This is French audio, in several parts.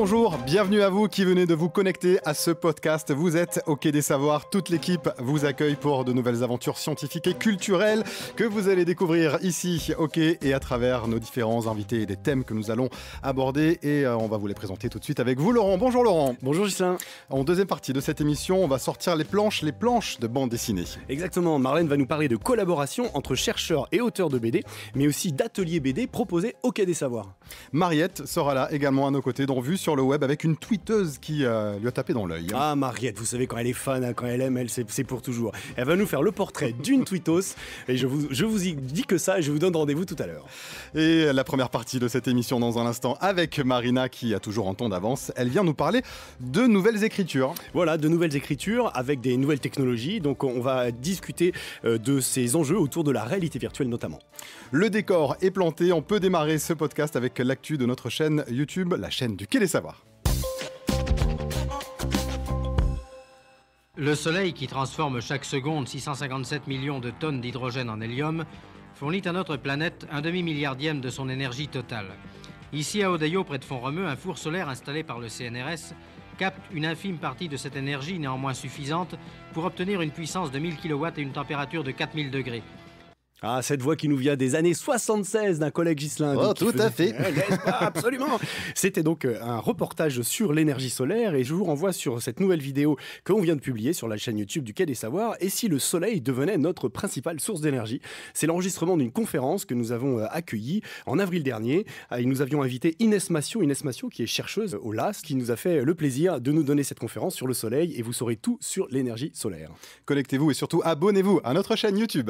Bonjour, bienvenue à vous qui venez de vous connecter à ce podcast. Vous êtes au Quai des Savoirs. Toute l'équipe vous accueille pour de nouvelles aventures scientifiques et culturelles que vous allez découvrir ici au Quai et à travers nos différents invités et des thèmes que nous allons aborder. Et on va vous les présenter tout de suite avec vous, Laurent. Bonjour Laurent. Bonjour Ghislain. En deuxième partie de cette émission, on va sortir les planches de bande dessinée. Exactement, Marlène va nous parler de collaboration entre chercheurs et auteurs de BD, mais aussi d'ateliers BD proposés au Quai des Savoirs. Mariette sera là également à nos côtés, dont vue sur le web avec une tweeteuse qui lui a tapé dans l'œil. Ah, Mariette, vous savez, quand elle est fan, quand elle aime, c'est pour toujours. Elle va nous faire le portrait d'une tweetos et je vous y dis que ça et je vous donne rendez-vous tout à l'heure. Et la première partie de cette émission dans un instant avec Marina qui a toujours un ton d'avance. Elle vient nous parler de nouvelles écritures. Voilà, de nouvelles écritures avec des nouvelles technologies. Donc on va discuter de ces enjeux autour de la réalité virtuelle notamment. Le décor est planté, on peut démarrer ce podcast avec l'actu de notre chaîne YouTube, la chaîne du Quai des Savoirs. Le Soleil, qui transforme chaque seconde 657 millions de tonnes d'hydrogène en hélium, fournit à notre planète un demi-milliardième de son énergie totale. Ici à Odayo, près de Font-Romeu, un four solaire installé par le CNRS capte une infime partie de cette énergie, néanmoins suffisante, pour obtenir une puissance de 1000 kW et une température de 4000 degrés. Ah, cette voix qui nous vient des années 76 d'un collègue Ghislain. Oh, tout à fait. Absolument. C'était donc un reportage sur l'énergie solaire et je vous renvoie sur cette nouvelle vidéo qu'on vient de publier sur la chaîne YouTube du Quai des Savoirs. Et si le soleil devenait notre principale source d'énergie? C'est l'enregistrement d'une conférence que nous avons accueillie en avril dernier. Et nous avions invité Inès Massiot qui est chercheuse au LAS, qui nous a fait le plaisir de nous donner cette conférence sur le soleil et vous saurez tout sur l'énergie solaire. Connectez-vous et surtout abonnez-vous à notre chaîne YouTube.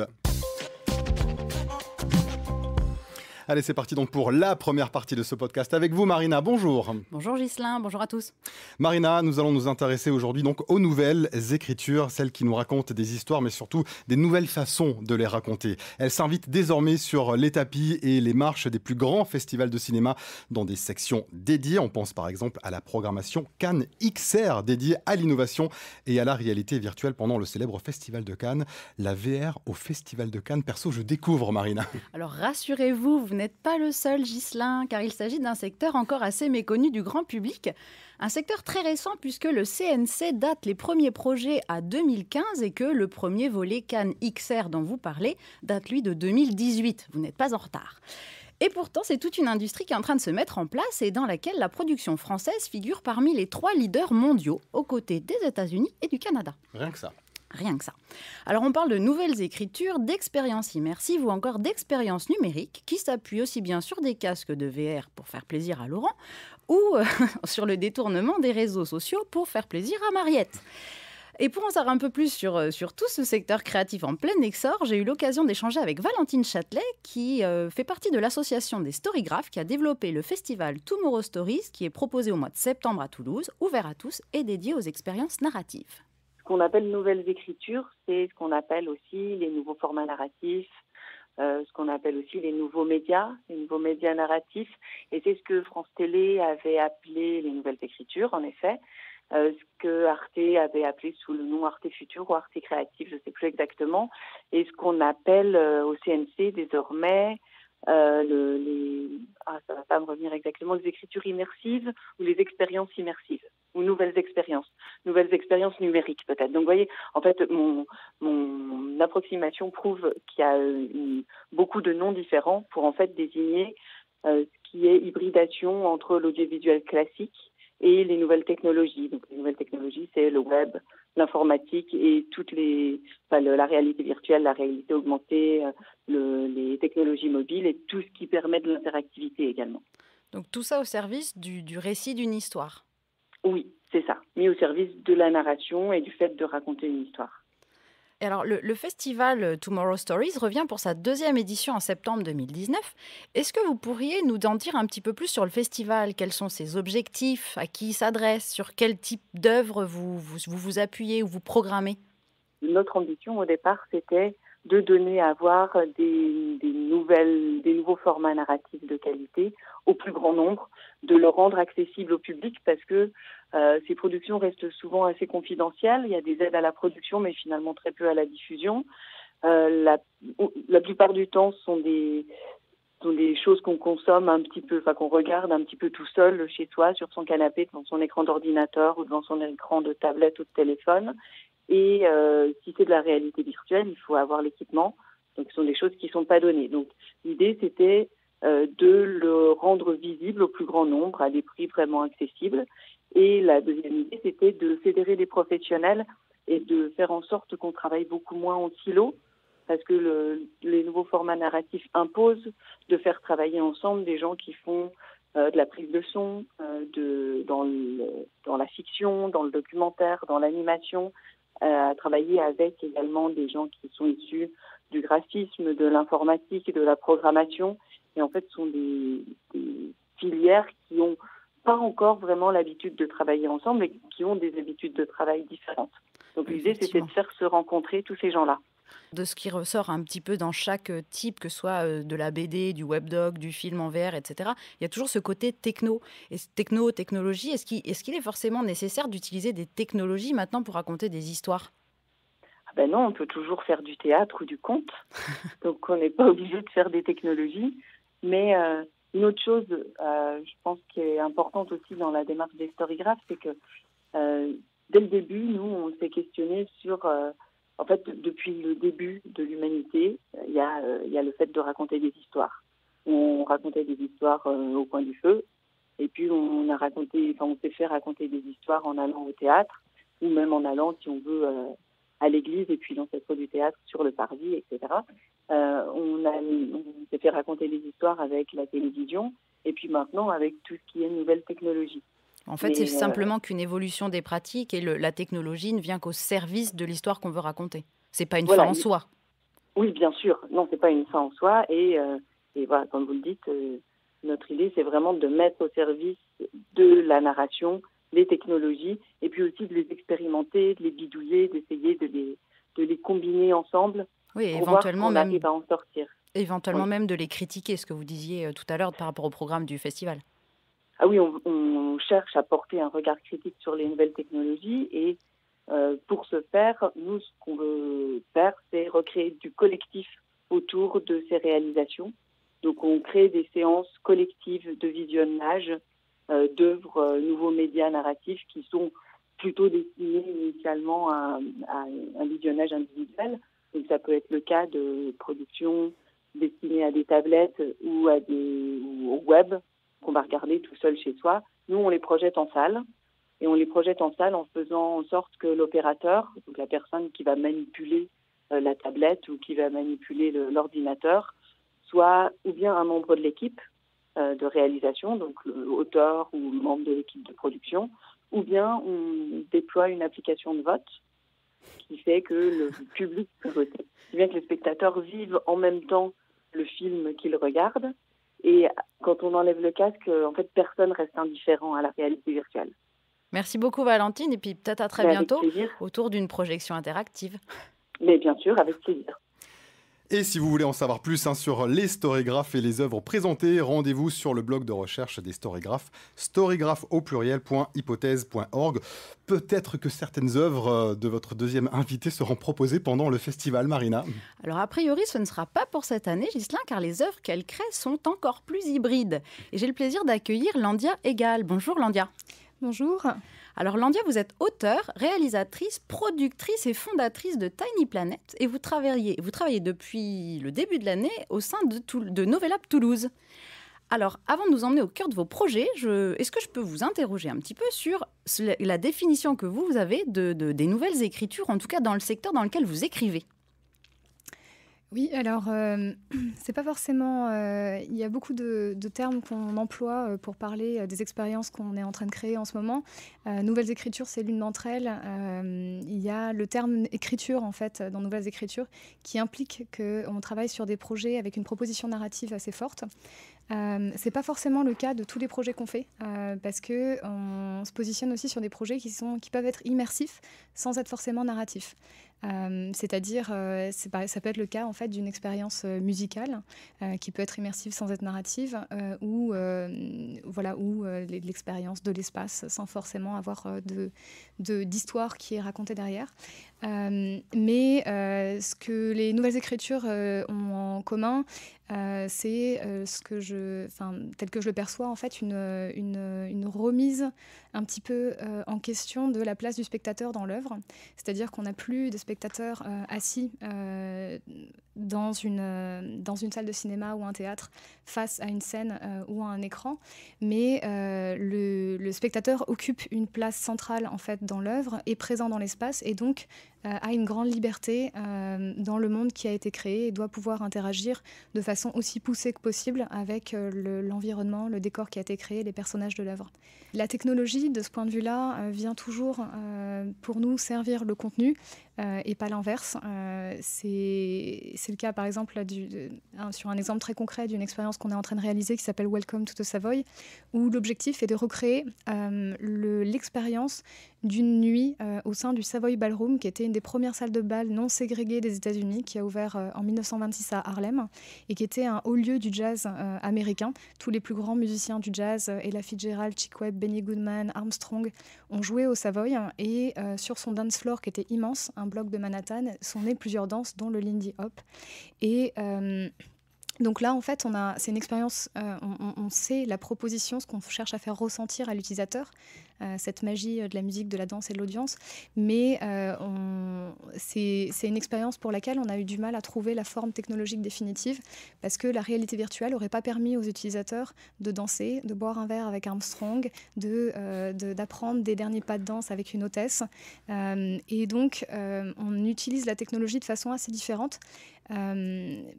Allez, c'est parti donc pour la première partie de ce podcast avec vous, Marina. Bonjour. Bonjour Ghislain, bonjour à tous. Marina, nous allons nous intéresser aujourd'hui donc aux nouvelles écritures, celles qui nous racontent des histoires, mais surtout des nouvelles façons de les raconter. Elles s'invitent désormais sur les tapis et les marches des plus grands festivals de cinéma dans des sections dédiées. On pense par exemple à la programmation Cannes XR, dédiée à l'innovation et à la réalité virtuelle pendant le célèbre Festival de Cannes. La VR au Festival de Cannes, perso, je découvre, Marina. Alors rassurez-vous, vous n'êtes pas le seul, Ghislain, car il s'agit d'un secteur encore assez méconnu du grand public. Un secteur très récent puisque le CNC date les premiers projets à 2015 et que le premier volet Cannes XR dont vous parlez date lui de 2018. Vous n'êtes pas en retard. Et pourtant, c'est toute une industrie qui est en train de se mettre en place et dans laquelle la production française figure parmi les 3 leaders mondiaux, aux côtés des États-Unis et du Canada. Rien que ça. Rien que ça. Alors on parle de nouvelles écritures, d'expériences immersives ou encore d'expériences numériques qui s'appuient aussi bien sur des casques de VR pour faire plaisir à Laurent ou sur le détournement des réseaux sociaux pour faire plaisir à Mariette. Et pour en savoir un peu plus sur tout ce secteur créatif en plein essor, j'ai eu l'occasion d'échanger avec Valentine Châtelet qui fait partie de l'association des Storygraphes qui a développé le festival Tomorrow Stories qui est proposé au mois de septembre à Toulouse, ouvert à tous et dédié aux expériences narratives. Ce qu'on appelle nouvelles écritures, c'est ce qu'on appelle aussi les nouveaux formats narratifs, ce qu'on appelle aussi les nouveaux médias narratifs. Et c'est ce que France Télé avait appelé les nouvelles écritures, en effet. Ce que Arte avait appelé sous le nom Arte Futur ou Arte Créatif, je ne sais plus exactement. Et ce qu'on appelle au CNC désormais ça va pas me revenir exactement, les écritures immersives ou les expériences immersives ou nouvelles expériences numériques peut-être. Donc vous voyez, en fait, mon approximation prouve qu'il y a beaucoup de noms différents pour en fait désigner ce qui est hybridation entre l'audiovisuel classique et les nouvelles technologies. Donc les nouvelles technologies, c'est le web, l'informatique et la réalité virtuelle, la réalité augmentée, les technologies mobiles et tout ce qui permet de l'interactivité également. Donc tout ça au service du récit d'une histoire. Oui, c'est ça, mis au service de la narration et du fait de raconter une histoire. Et alors, le festival Tomorrow Stories revient pour sa 2e édition en septembre 2019. Est-ce que vous pourriez nous en dire un petit peu plus sur le festival? Quels sont ses objectifs? À qui il s'adresse? Sur quel type d'œuvre vous appuyez ou vous programmez? Notre ambition au départ, c'était de donner à voir des nouveaux formats narratifs de qualité au plus grand nombre, de le rendre accessible au public parce que ces productions restent souvent assez confidentielles. Il y a des aides à la production, mais finalement très peu à la diffusion. La plupart du temps, sont sont des choses qu'on consomme un petit peu, qu'on regarde un petit peu tout seul chez soi, sur son canapé, devant son écran d'ordinateur ou devant son écran de tablette ou de téléphone. Et si c'est de la réalité virtuelle, il faut avoir l'équipement. Donc, ce sont des choses qui ne sont pas données. Donc, l'idée, c'était de le rendre visible au plus grand nombre, à des prix vraiment accessibles. Et la deuxième idée, c'était de fédérer les professionnels et de faire en sorte qu'on travaille beaucoup moins en silo, parce que les nouveaux formats narratifs imposent de faire travailler ensemble des gens qui font de la prise de son, dans la fiction, dans le documentaire, dans l'animation, à travailler avec également des gens qui sont issus du graphisme, de l'informatique, de la programmation. Et en fait, ce sont des filières qui n'ont pas encore vraiment l'habitude de travailler ensemble et qui ont des habitudes de travail différentes. Donc l'idée, c'était de faire se rencontrer tous ces gens-là. De ce qui ressort un petit peu dans chaque type, que ce soit de la BD, du webdoc, du film en VR, etc., il y a toujours ce côté techno. Et technologie, est-ce qu'il est forcément nécessaire d'utiliser des technologies maintenant pour raconter des histoires ? Non, on peut toujours faire du théâtre ou du conte. Donc on n'est pas obligé de faire des technologies. Mais une autre chose, je pense, qui est importante aussi dans la démarche des storygraphes, c'est que dès le début, nous, on s'est questionné sur... En fait, depuis le début de l'humanité, il y a le fait de raconter des histoires. On racontait des histoires au coin du feu, et puis on s'est fait raconter des histoires en allant au théâtre, ou même en allant, si on veut, à l'église, et puis l'ancêtre du théâtre sur le parvis, etc. On s'est fait raconter des histoires avec la télévision, et puis maintenant avec tout ce qui est nouvelle technologie. En fait, c'est simplement qu'une évolution des pratiques et la technologie ne vient qu'au service de l'histoire qu'on veut raconter. C'est pas une fin en soi. Oui, bien sûr. Non, c'est pas une fin en soi. Et voilà, comme vous le dites, notre idée, c'est vraiment de mettre au service de la narration les technologies et puis aussi de les expérimenter, de les bidouiller, d'essayer de les combiner ensemble. Oui, pour éventuellement voir si on arrive à en sortir. Éventuellement même de les critiquer, ce que vous disiez tout à l'heure par rapport au programme du festival. Ah oui, on cherche à porter un regard critique sur les nouvelles technologies et pour ce faire, nous, ce qu'on veut faire, c'est recréer du collectif autour de ces réalisations. Donc, on crée des séances collectives de visionnage d'œuvres nouveaux médias narratifs qui sont plutôt destinés initialement à un visionnage individuel. Donc, ça peut être le cas de productions destinées à des tablettes ou au web, qu'on va regarder tout seul chez soi. Nous, on les projette en salle. Et on les projette en salle en faisant en sorte que l'opérateur, donc la personne qui va manipuler la tablette ou qui va manipuler l'ordinateur, soit ou bien un membre de l'équipe de réalisation, donc l'auteur ou membre de l'équipe de production, ou bien on déploie une application de vote qui fait que le public peut voter, qui fait que les spectateurs vivent en même temps le film qu'ils regardent. Et quand on enlève le casque, en fait, personne reste indifférent à la réalité virtuelle. Merci beaucoup Valentine, et puis peut-être à très bientôt autour d'une projection interactive. Mais bien sûr, avec plaisir. Et si vous voulez en savoir plus sur les storygraphes et les œuvres présentées, rendez-vous sur le blog de recherche des storygraphes, storygraphe.hypothèse.org. Peut-être que certaines œuvres de votre deuxième invité seront proposées pendant le festival, Marina. Alors a priori, ce ne sera pas pour cette année, Ghislain, car les œuvres qu'elle crée sont encore plus hybrides. Et j'ai le plaisir d'accueillir Landia Egal. Bonjour Landia. Bonjour. Alors Landia, vous êtes auteure, réalisatrice, productrice et fondatrice de Tiny Planet et vous travaillez depuis le début de l'année au sein de Novel Lab Toulouse. Alors avant de nous emmener au cœur de vos projets, est-ce que je peux vous interroger un petit peu sur la définition que vous avez des nouvelles écritures, en tout cas dans le secteur dans lequel vous écrivez ? Oui, alors c'est pas forcément... Il y a beaucoup de termes qu'on emploie pour parler des expériences qu'on est en train de créer en ce moment. Nouvelles écritures, c'est l'une d'entre elles. Il y a le terme écriture, en fait, dans Nouvelles écritures, qui implique qu'on travaille sur des projets avec une proposition narrative assez forte. C'est pas forcément le cas de tous les projets qu'on fait, parce qu'on se positionne aussi sur des projets qui peuvent être immersifs sans être forcément narratifs. C'est-à-dire, ça peut être le cas en fait d'une expérience musicale qui peut être immersive sans être narrative, ou l'expérience de l'espace sans forcément avoir d'histoire qui est racontée derrière. Mais ce que les nouvelles écritures ont en commun, c'est tel que je le perçois, en fait, une remise un petit peu en question de la place du spectateur dans l'œuvre. C'est-à-dire qu'on n'a plus de spectateurs assis dans une salle de cinéma ou un théâtre face à une scène ou à un écran, mais le spectateur occupe une place centrale en fait dans l'œuvre, est présent dans l'espace et donc a une grande liberté dans le monde qui a été créé et doit pouvoir interagir de façon aussi poussée que possible avec l'environnement, le décor qui a été créé, les personnages de l'œuvre. La technologie, de ce point de vue-là, vient toujours pour nous servir le contenu et pas l'inverse. C'est le cas, par exemple, sur un exemple très concret d'une expérience qu'on est en train de réaliser qui s'appelle Welcome to the Savoy, où l'objectif est de recréer l'expérience d'une nuit au sein du Savoy Ballroom, qui était une des premières salles de bal non ségrégées des États-Unis, qui a ouvert en 1926 à Harlem, et qui était un haut lieu du jazz américain. Tous les plus grands musiciens du jazz, Ella Fitzgerald, Chick Webb, Benny Goodman, Armstrong, ont joué au Savoy, et sur son dance floor, qui était immense, un bloc de Manhattan, sont nées plusieurs danses, dont le Lindy Hop. Et donc là, en fait, c'est une expérience, on sait la proposition, ce qu'on cherche à faire ressentir à l'utilisateur, cette magie de la musique, de la danse et de l'audience, mais c'est une expérience pour laquelle on a eu du mal à trouver la forme technologique définitive, parce que la réalité virtuelle n'aurait pas permis aux utilisateurs de danser, de boire un verre avec Armstrong, d'apprendre des derniers pas de danse avec une hôtesse, et donc on utilise la technologie de façon assez différente,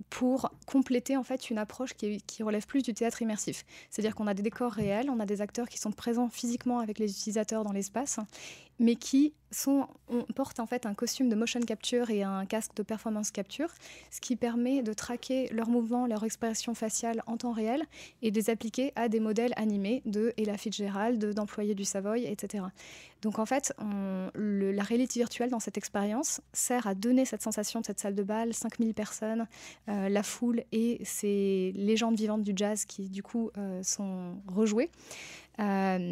pour compléter en fait une approche qui relève plus du théâtre immersif. C'est-à-dire qu'on a des décors réels, on a des acteurs qui sont présents physiquement avec les utilisateurs dans l'espace, mais qui portent en fait un costume de motion capture et un casque de performance capture, ce qui permet de traquer leurs mouvements, leurs expressions faciales en temps réel et de les appliquer à des modèles animés de Ella Fitzgerald, d'employés du Savoy, etc. Donc en fait, la réalité virtuelle dans cette expérience sert à donner cette sensation de cette salle de bal, 5000 personnes, la foule et ces légendes vivantes du jazz qui du coup sont rejouées. Voilà.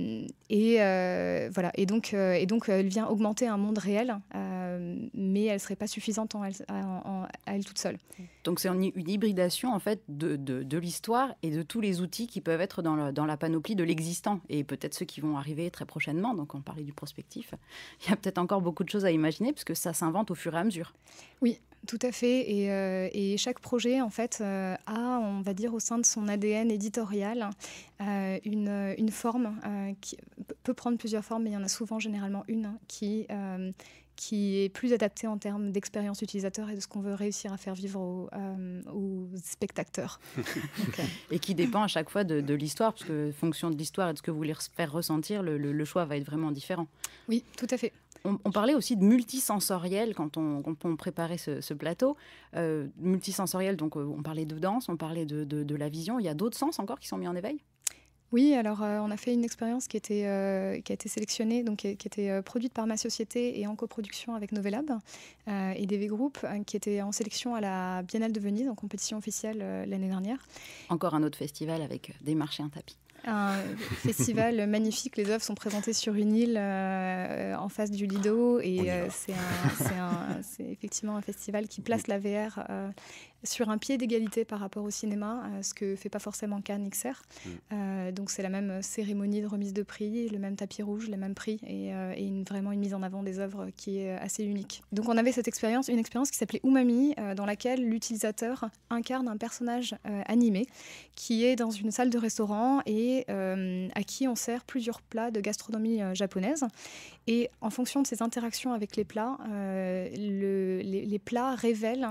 Et donc elle vient augmenter un monde réel, mais elle ne serait pas suffisante à elle toute seule. Donc c'est une hybridation en fait de l'histoire et de tous les outils qui peuvent être dans la panoplie de l'existant et peut-être ceux qui vont arriver très prochainement. Donc on parlait du prospectif. Il y a peut-être encore beaucoup de choses à imaginer puisque ça s'invente au fur et à mesure. Oui. Tout à fait, et chaque projet en fait a, on va dire, au sein de son ADN éditorial une forme qui peut prendre plusieurs formes, mais il y en a souvent généralement une qui est plus adaptée en termes d'expérience utilisateur et de ce qu'on veut réussir à faire vivre aux spectateurs. Et qui dépend à chaque fois de l'histoire, parce que fonction de l'histoire et de ce que vous voulez faire ressentir, le choix va être vraiment différent. Oui, tout à fait. On parlait aussi de multisensoriel quand on préparait ce plateau. Multisensoriel, donc on parlait de danse, on parlait de la vision. Il y a d'autres sens encore qui sont mis en éveil ? Oui, alors on a fait une expérience qui a été sélectionnée, donc qui était produite par ma société et en coproduction avec Novelab et DV Group, qui était en sélection à la Biennale de Venise, en compétition officielle l'année dernière. Encore un autre festival avec des marchés, un tapis. Un festival magnifique, les œuvres sont présentées sur une île en face du Lido et c'est effectivement un festival qui place la VR sur un pied d'égalité par rapport au cinéma, ce que fait pas forcément Cannes XR. Donc c'est la même cérémonie de remise de prix, le même tapis rouge, les mêmes prix et vraiment une mise en avant des œuvres qui est assez unique. Donc on avait une expérience qui s'appelait Umami, dans laquelle l'utilisateur incarne un personnage animé qui est dans une salle de restaurant et à qui on sert plusieurs plats de gastronomie japonaise. Et en fonction de ses interactions avec les plats, les plats révèlent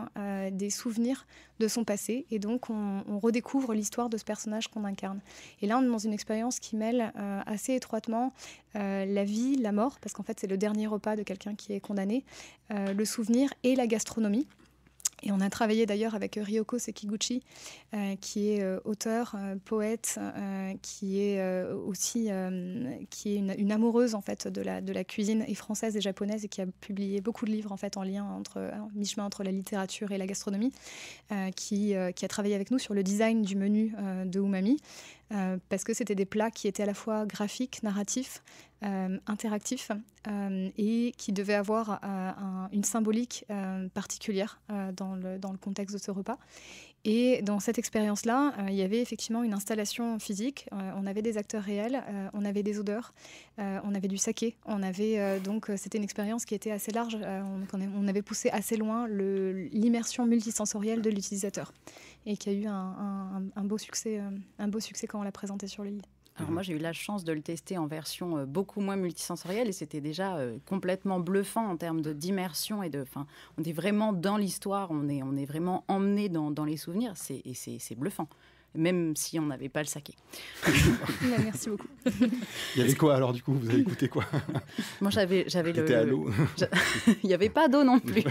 des souvenirs de son passé. Et donc, on redécouvre l'histoire de ce personnage qu'on incarne. Et là, on est dans une expérience qui mêle assez étroitement la vie, la mort, parce qu'en fait, c'est le dernier repas de quelqu'un qui est condamné, le souvenir et la gastronomie. Et on a travaillé d'ailleurs avec Ryoko Sekiguchi, qui est auteur, poète, qui est aussi une amoureuse en fait de la cuisine et française et japonaise et qui a publié beaucoup de livres en fait en lien mi-chemin entre la littérature et la gastronomie, qui a travaillé avec nous sur le design du menu de Umami. parce que c'était des plats qui étaient à la fois graphiques, narratifs, interactifs et qui devaient avoir une symbolique particulière dans le contexte de ce repas. Et dans cette expérience-là, il y avait effectivement une installation physique. On avait des acteurs réels, on avait des odeurs, on avait du saké. Donc c'était une expérience qui était assez large. On avait poussé assez loin l'immersion multisensorielle de l'utilisateur et qui a eu un beau succès quand on l'a présenté sur le lit. Alors moi, j'ai eu la chance de le tester en version beaucoup moins multisensorielle et c'était déjà complètement bluffant en termes d'immersion on est vraiment dans l'histoire, on est vraiment emmené dans les souvenirs. C'est bluffant, même si on n'avait pas le saké. Merci beaucoup. Il y avait quoi alors du coup? Vous avez écouté quoi? Moi, j'avais C'était à l'eau. Il n'y avait pas d'eau non plus.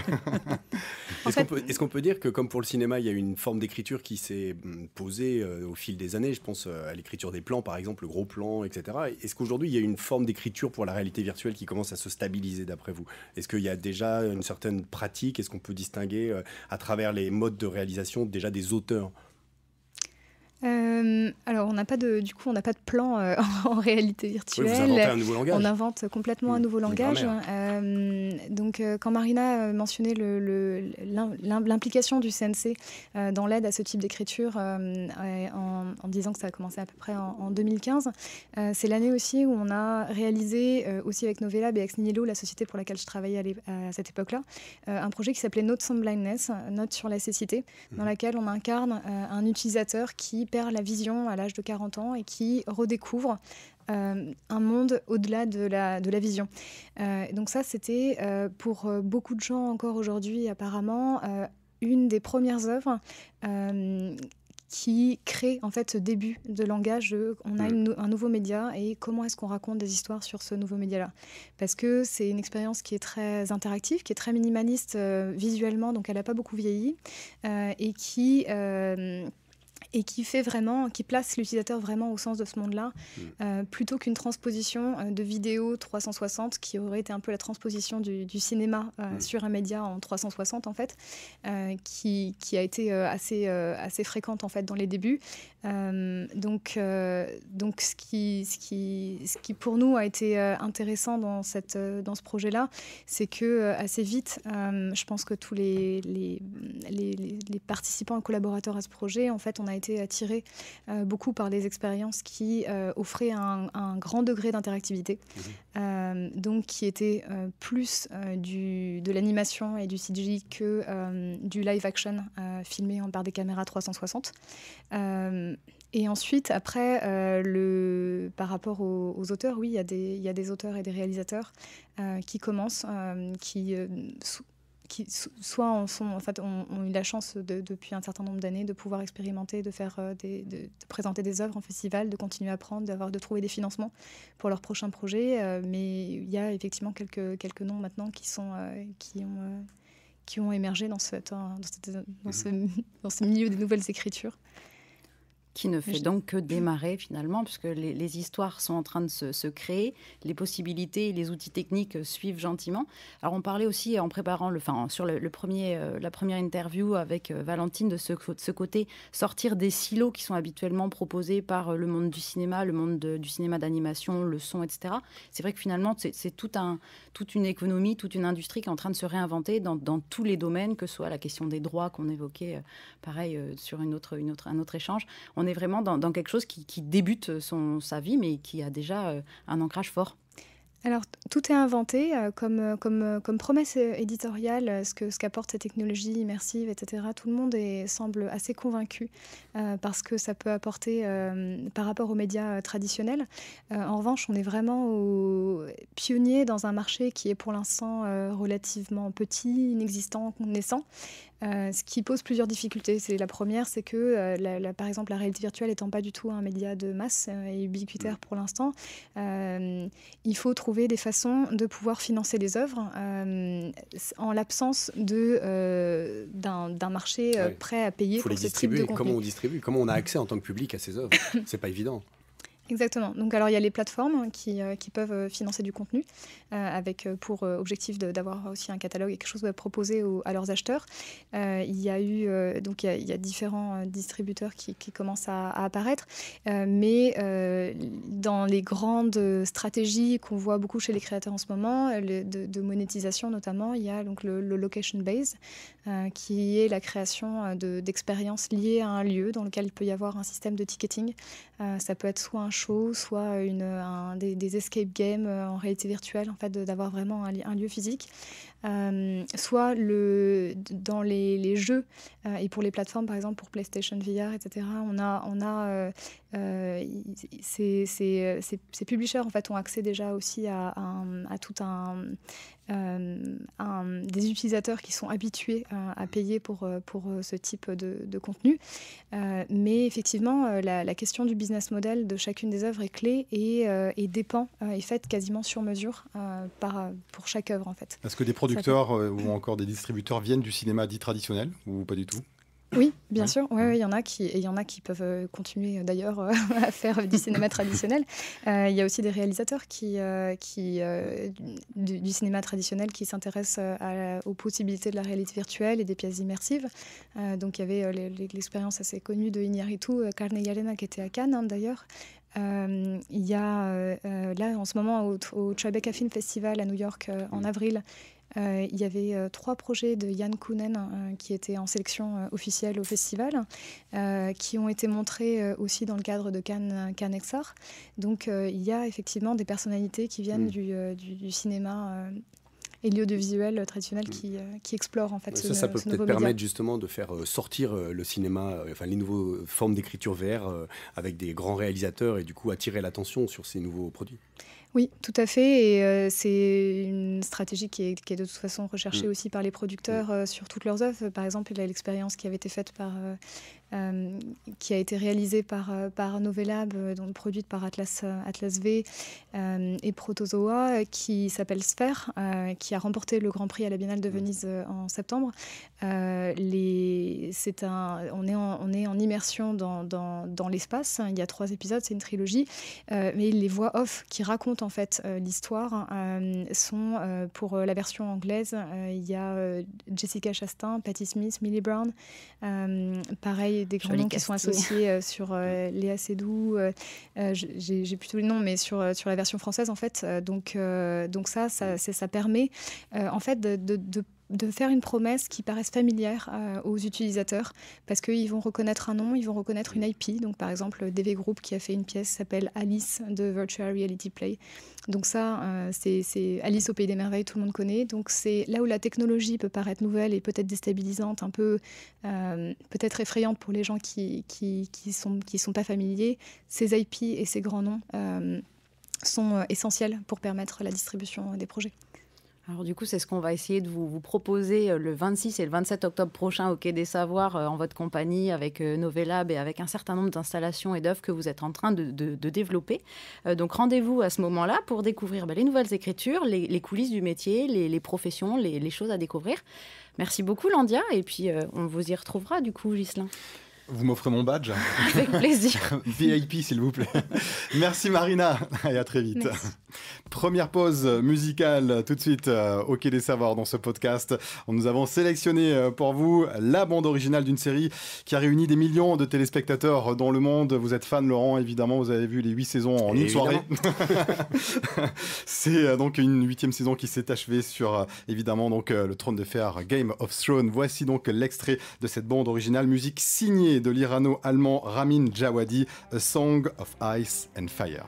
Est-ce qu'on peut dire que, comme pour le cinéma, il y a une forme d'écriture qui s'est posée au fil des années? Je pense à l'écriture des plans, par exemple, le gros plan, etc. Est-ce qu'aujourd'hui, il y a une forme d'écriture pour la réalité virtuelle qui commence à se stabiliser, d'après vous? Est-ce qu'il y a déjà une certaine pratique? Est-ce qu'on peut distinguer, à travers les modes de réalisation, déjà des auteurs? Alors, on n'a pas de plan en réalité virtuelle. Oui, vous inventez un nouveau langage. On invente complètement un nouveau langage. Donc, quand Marina mentionnait l'implication du CNC dans l'aide à ce type d'écriture, en disant que ça a commencé à peu près en 2015, c'est l'année aussi où on a réalisé, aussi avec Novelab et Ex Nihilo, la société pour laquelle je travaillais à cette époque-là, un projet qui s'appelait Notes on Blindness, Notes sur la cécité, dans laquelle on incarne un utilisateur qui perd la vision à l'âge de 40 ans et qui redécouvre un monde au-delà de la vision. Donc ça, c'était pour beaucoup de gens encore aujourd'hui, apparemment, une des premières œuvres qui crée en fait ce début de langage on a un nouveau média et comment est-ce qu'on raconte des histoires sur ce nouveau média-là. Parce que c'est une expérience qui est très interactive, qui est très minimaliste visuellement, donc elle n'a pas beaucoup vieilli, et qui place l'utilisateur vraiment au sens de ce monde-là, plutôt qu'une transposition de vidéo 360 qui aurait été un peu la transposition du cinéma sur un média en 360 en fait, qui a été assez fréquente en fait dans les débuts. Donc ce qui pour nous a été intéressant dans ce projet-là, c'est que assez vite, je pense que tous les participants et collaborateurs à ce projet, en fait, on a été attirés beaucoup par des expériences qui offraient un grand degré d'interactivité, donc qui était plus de l'animation et du CGI que du live action filmé par des caméras 360. Et ensuite, après, par rapport aux auteurs, oui, il y a des auteurs et des réalisateurs qui commencent, qui soit ont eu la chance depuis un certain nombre d'années de pouvoir expérimenter, de présenter des œuvres en festival, de continuer à apprendre, de trouver des financements pour leurs prochains projets. Mais il y a effectivement quelques noms maintenant qui ont émergé dans ce milieu des nouvelles écritures. Qui ne fait donc que démarrer finalement, puisque les histoires sont en train de se créer, les possibilités, les outils techniques suivent gentiment. Alors on parlait aussi en préparant sur la première interview avec Valentine de ce côté sortir des silos qui sont habituellement proposés par le monde du cinéma, le monde du cinéma d'animation, le son, etc. C'est vrai que finalement c'est toute une économie, toute une industrie qui est en train de se réinventer dans tous les domaines, que ce soit la question des droits qu'on évoquait, pareil sur un autre échange. On est vraiment dans quelque chose qui débute sa vie, mais qui a déjà un ancrage fort. Alors, tout est inventé comme promesse éditoriale, ce qu'apporte cette technologie immersive, etc. Tout le monde semble assez convaincu parce que ça peut apporter par rapport aux médias traditionnels. En revanche, on est vraiment pionnier dans un marché qui est pour l'instant relativement petit, inexistant, naissant. Ce qui pose plusieurs difficultés. La première, c'est que, par exemple, la réalité virtuelle n'étant pas du tout un média de masse et ubiquitaire pour l'instant, il faut trouver des façons de pouvoir financer des œuvres en l'absence d'un marché prêt à payer pour ce type de contenu. Comment on distribue? Comment on a accès en tant que public à ces œuvres? C'est pas évident. Exactement. Donc, alors, il y a les plateformes qui peuvent financer du contenu avec pour objectif d'avoir aussi un catalogue et quelque chose à proposer à leurs acheteurs. Il y a différents distributeurs qui commencent à apparaître, mais dans les grandes stratégies qu'on voit beaucoup chez les créateurs en ce moment, de monétisation notamment, il y a donc le location base, qui est la création d'expériences liées à un lieu dans lequel il peut y avoir un système de ticketing. Ça peut être soit un show, soit des escape games en réalité virtuelle, en fait, d'avoir vraiment un lieu physique. Soit dans les jeux et pour les plateformes, par exemple pour PlayStation VR, etc. Ces publishers en fait ont accès déjà aussi à tout des utilisateurs qui sont habitués à payer pour ce type de contenu. Mais effectivement, la question du business model de chacune des œuvres est clé et dépend, est faite quasiment sur mesure pour chaque œuvre en fait. Est-ce que des producteurs ou encore des distributeurs viennent du cinéma dit traditionnel ou pas du tout ? Oui, bien sûr. Il y en a qui peuvent continuer d'ailleurs à faire du cinéma traditionnel. Il y a aussi des réalisateurs du cinéma traditionnel qui s'intéressent aux possibilités de la réalité virtuelle et des pièces immersives. Donc il y avait l'expérience assez connue de Iñárritu, Carne y Arena, qui était à Cannes d'ailleurs. Il y a là en ce moment au Tribeca Film Festival à New York en avril. Il y avait 3 projets de Yann Kounen qui étaient en sélection officielle au festival, qui ont été montrés aussi dans le cadre de Cannes Exar. Donc il y a effectivement des personnalités qui viennent du cinéma et l'audiovisuel traditionnel qui explorent en fait ça peut peut-être permettre justement de faire sortir le cinéma, les nouvelles formes d'écriture VR avec des grands réalisateurs et du coup attirer l'attention sur ces nouveaux produits. Oui, tout à fait. Et c'est une stratégie qui est de toute façon recherchée aussi par les producteurs sur toutes leurs œuvres. Par exemple, il y a l'expérience qui avait été faite qui a été réalisée par Novelab, donc produite par Atlas V et Protozoa, qui s'appelle Sphère, qui a remporté le Grand Prix à la Biennale de Venise en septembre. On est en immersion dans l'espace. Il y a 3 épisodes, c'est une trilogie, mais les voix off qui racontent en fait l'histoire sont pour la version anglaise. Il y a Jessica Chastain, Patti Smith, Millie Brown, pareil, des grands noms qui sont associés sur Léa Seydoux, j'ai plutôt les noms, mais sur la version française en fait. Donc ça permet en fait de faire une promesse qui paraisse familière aux utilisateurs, parce qu'ils vont reconnaître un nom, ils vont reconnaître une IP. Donc par exemple, DV Group qui a fait une pièce qui s'appelle Alice de Virtual Reality Play. Donc ça, c'est Alice au Pays des Merveilles, tout le monde connaît. Donc c'est là où la technologie peut paraître nouvelle et peut-être déstabilisante, un peu peut-être effrayante pour les gens qui sont pas familiers. Ces IP et ces grands noms sont essentiels pour permettre la distribution des projets. Alors du coup, c'est ce qu'on va essayer de vous proposer le 26 et le 27 octobre prochain au Quai des Savoirs en votre compagnie avec Novelab et avec un certain nombre d'installations et d'œuvres que vous êtes en train de développer. Donc rendez-vous à ce moment-là pour découvrir les nouvelles écritures, les coulisses du métier, les professions, les choses à découvrir. Merci beaucoup Landia et puis on vous y retrouvera du coup Ghislain. Vous m'offrez mon badge ? Avec plaisir. VIP, s'il vous plaît. Merci Marina, et à très vite. Merci. Première pause musicale tout de suite au Quai des Savoirs dans ce podcast. Nous avons sélectionné pour vous la bande originale d'une série qui a réuni des millions de téléspectateurs dans le monde. Vous êtes fan, Laurent, évidemment, vous avez vu les 8 saisons en une soirée. C'est donc une 8e saison qui s'est achevée sur, évidemment, donc, le trône de fer Game of Thrones. Voici donc l'extrait de cette bande originale, musique signée de l'irano-allemand Ramin Djawadi, A Song of Ice and Fire.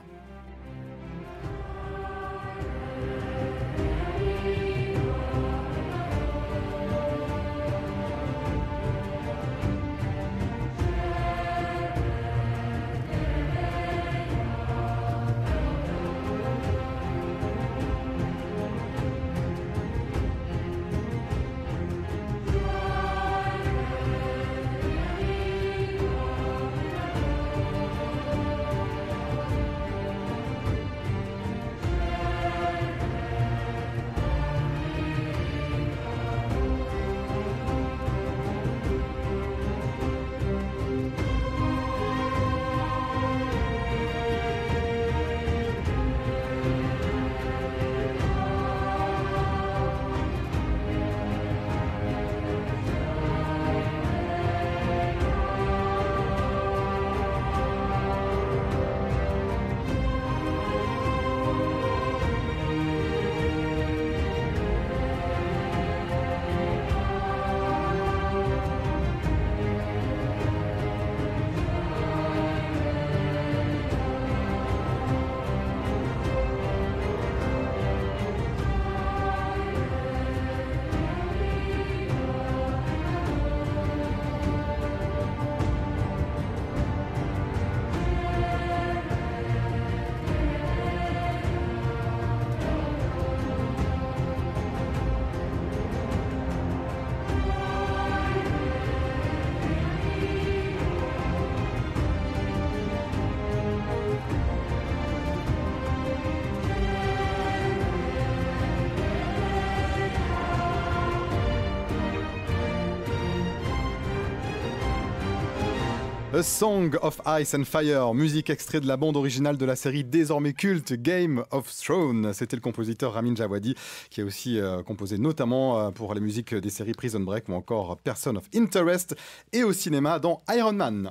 A Song of Ice and Fire, musique extrait de la bande originale de la série désormais culte Game of Thrones. C'était le compositeur Ramin Djawadi qui a aussi composé notamment pour les musiques des séries Prison Break ou encore Person of Interest et au cinéma dans Iron Man.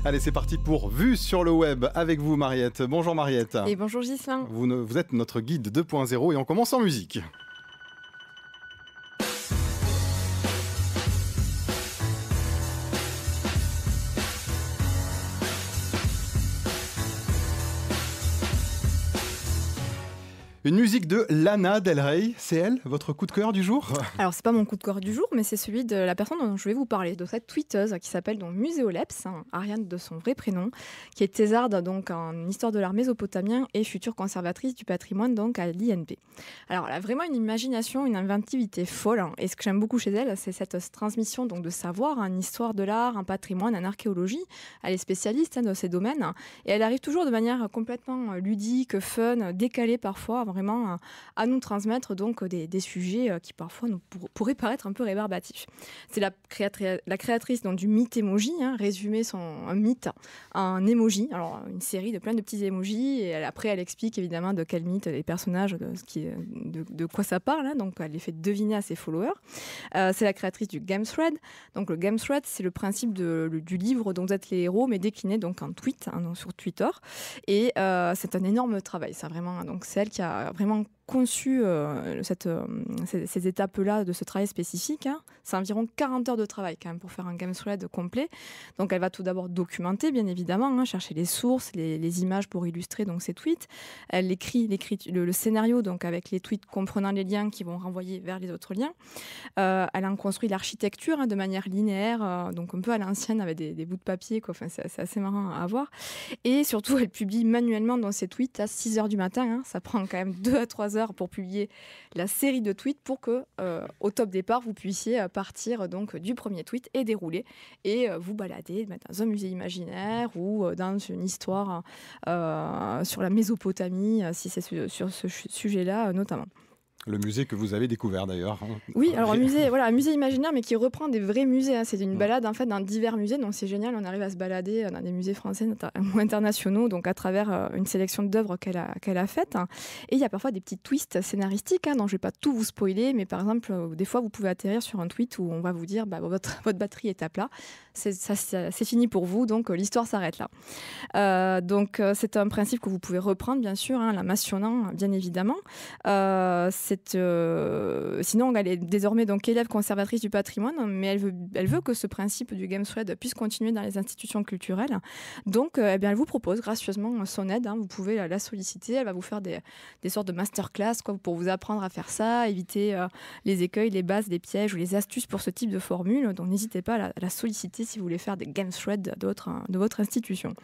Allez, c'est parti pour Vue sur le web avec vous, Mariette. Bonjour Mariette. Et bonjour Ghislain. Vous êtes notre guide 2.0 et on commence en musique. Une musique de Lana Del Rey, c'est elle, votre coup de cœur du jour? Alors c'est pas mon coup de cœur du jour, mais c'est celui de la personne dont je vais vous parler, de cette tweeteuse qui s'appelle donc Muséoleps, Ariane de son vrai prénom, qui est thésarde donc en histoire de l'art mésopotamien et future conservatrice du patrimoine donc à l'INP. Alors elle a vraiment une imagination, une inventivité folle, et ce que j'aime beaucoup chez elle, c'est cette transmission donc de savoir, en histoire de l'art, en patrimoine, en archéologie. Elle est spécialiste de ces domaines et elle arrive toujours de manière complètement ludique, fun, décalée parfois, vraiment à nous transmettre donc des sujets qui parfois nous pourraient paraître un peu rébarbatifs. C'est la créatrice donc, du mythe emoji, résumer un mythe en emoji, alors une série de plein de petits emojis, et après elle explique évidemment de quel mythe les personnages, de quoi ça parle, donc elle les fait deviner à ses followers. C'est la créatrice du Game Thread, donc le Game Thread c'est le principe du livre dont vous êtes les héros, mais décliné donc en tweet, sur Twitter, et c'est un énorme travail, ça vraiment, donc c'est elle qui a vraiment conçu ces étapes-là de ce travail spécifique. C'est environ 40 heures de travail quand même pour faire un game thread complet. Donc elle va tout d'abord documenter, bien évidemment, chercher les sources, les images pour illustrer donc, ces tweets. Elle écrit le scénario donc, avec les tweets comprenant les liens qui vont renvoyer vers les autres liens. Elle en construit l'architecture de manière linéaire, donc un peu à l'ancienne avec des bouts de papier. Quoi. Enfin, c'est assez marrant à voir. Et surtout, elle publie manuellement dans ses tweets à 6 heures du matin. Ça prend quand même 2 à 3 heures pour publier la série de tweets pour que, au top départ, vous puissiez partir donc, du premier tweet et dérouler et vous balader dans un musée imaginaire ou dans une histoire sur la Mésopotamie, si c'est sur ce sujet-là notamment. Le musée que vous avez découvert d'ailleurs. Oui, alors un musée imaginaire, mais qui reprend des vrais musées. C'est une balade en fait dans divers musées, donc c'est génial. On arrive à se balader dans des musées français ou internationaux, donc à travers une sélection d'œuvres qu'elle a faites. Et il y a parfois des petits twists scénaristiques, dont je ne vais pas tout vous spoiler, mais par exemple, des fois vous pouvez atterrir sur un tweet où on va vous dire votre batterie est à plat. C'est fini pour vous, donc l'histoire s'arrête là. Donc c'est un principe que vous pouvez reprendre, bien sûr, la mentionnant, bien évidemment. Sinon, elle est désormais donc élève conservatrice du patrimoine, mais elle veut que ce principe du Game Thread puisse continuer dans les institutions culturelles. Donc, elle vous propose gracieusement son aide. Vous pouvez la solliciter. Elle va vous faire des sortes de masterclass pour vous apprendre à faire ça, éviter les écueils, les bases, les pièges ou les astuces pour ce type de formule. Donc, n'hésitez pas à la solliciter si vous voulez faire des Game Threads de votre institution.